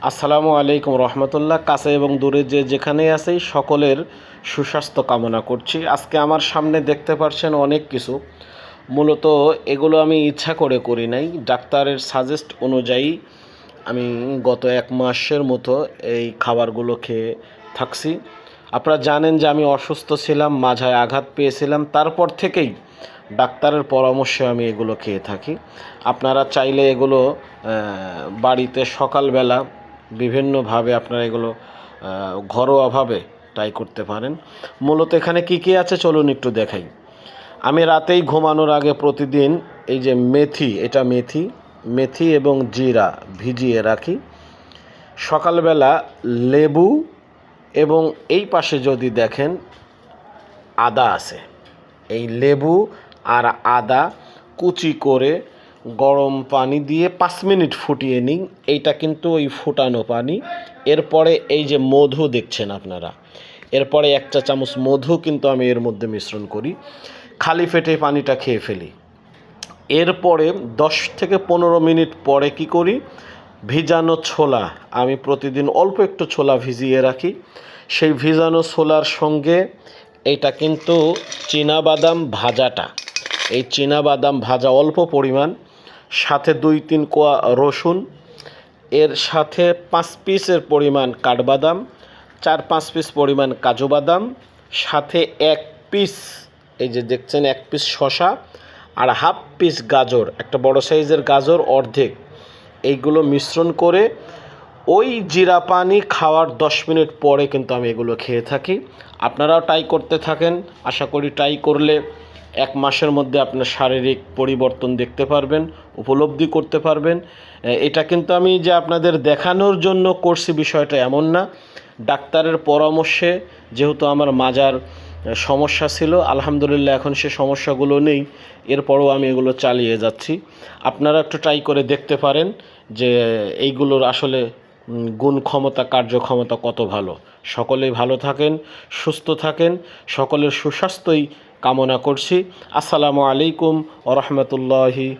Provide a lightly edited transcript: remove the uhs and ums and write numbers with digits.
আসসালামু আলাইকুম রহমতুল্লাহ। কাছে এবং দূরে যে যেখানেই আছেই সকলের সুস্বাস্থ্য কামনা করছি। আজকে আমার সামনে দেখতে পাচ্ছেন অনেক কিছু, মূলত এগুলো আমি ইচ্ছা করে করি নাই, ডাক্তারের সাজেস্ট অনুযায়ী আমি গত 1 মাসের মতো এই খাবারগুলো খেয়ে থাকছি। আপনারা জানেন যে আমি অসুস্থ ছিলাম, মাঝায় আঘাত পেয়েছিলাম, তারপর থেকেই ডাক্তারের পরামর্শে আমি এগুলো খেয়ে থাকি। আপনারা চাইলে এগুলো বাড়িতে সকালবেলা বিভিন্নভাবে আপনারা এগুলো ঘরোয়াভাবে ট্রাই করতে পারেন। মূলত এখানে কী কী আছে চলুন একটু দেখাই। আমি রাতেই ঘুমানোর আগে প্রতিদিন এই যে মেথি এবং জিরা ভিজিয়ে রাখি। সকালবেলা লেবু এবং এই পাশে যদি দেখেন আদা আছে, এই লেবু আর আদা কুচি করে গরম পানি দিয়ে 5 মিনিট ফুটিয়ে নিই। এইটা কিন্তু ওই ফুটানো পানি। এরপরে এই যে মধু দেখছেন আপনারা, এরপরে 1 চা চামচ মধু কিন্তু আমি এর মধ্যে মিশ্রণ করি, খালি পেটে পানিটা খেয়ে ফেলি। এরপরে 10 থেকে 15 মিনিট পরে কি করি, ভিজানো ছোলা, আমি প্রতিদিন অল্প একটু ছোলা ভিজিয়ে রাখি। সেই ভিজানো ছোলার সঙ্গে এটা কিন্তু চীনাবাদাম ভাজাটা, এই চীনাবাদাম ভাজা অল্প পরিমাণ, সাথে 2-3 কোয়া রসুন, এর সাথে 5 পিসের পরিমাণ কাঠবাদাম, 4-5 পিস পরিমাণ কাজু বাদাম, সাথে 1 পিস, এই যে দেখছেন 1 পিস শসা, আর হাফ পিস গাজর, একটা বড় সাইজের গাজর অর্ধেক, এইগুলো মিশ্রণ করে ওই জিরা পানি খাওয়ার 10 মিনিট পরে কিন্তু আমি এগুলো খেয়ে থাকি। আপনারাও ট্রাই করতে থাকেন, আশা করি ট্রাই করলে 1 মাসের মধ্যে আপনার শারীরিক পরিবর্তন দেখতে পারবেন, উপলব্ধি করতে পারবেন। এটা কিন্তু আমি যে আপনাদের দেখানোর জন্য করছি বিষয়টা এমন না। ডাক্তারের পরামর্শে, যেহেতু আমার মাজার সমস্যা ছিল, আলহামদুলিল্লাহ এখন সে সমস্যাগুলো নেই, এরপরও আমি এগুলো চালিয়ে যাচ্ছি। আপনারা একটু ট্রাই করে দেখতে পারেন যে এইগুলোর আসলে গুণ ক্ষমতা, কার্যক্ষমতা কত ভালো। সকলেই ভালো থাকেন, সুস্থ থাকেন, সকলের সুস্বাস্থ্যই কামনা করছি। আসসালামু আলাইকুম ওয়া রাহমাতুল্লাহি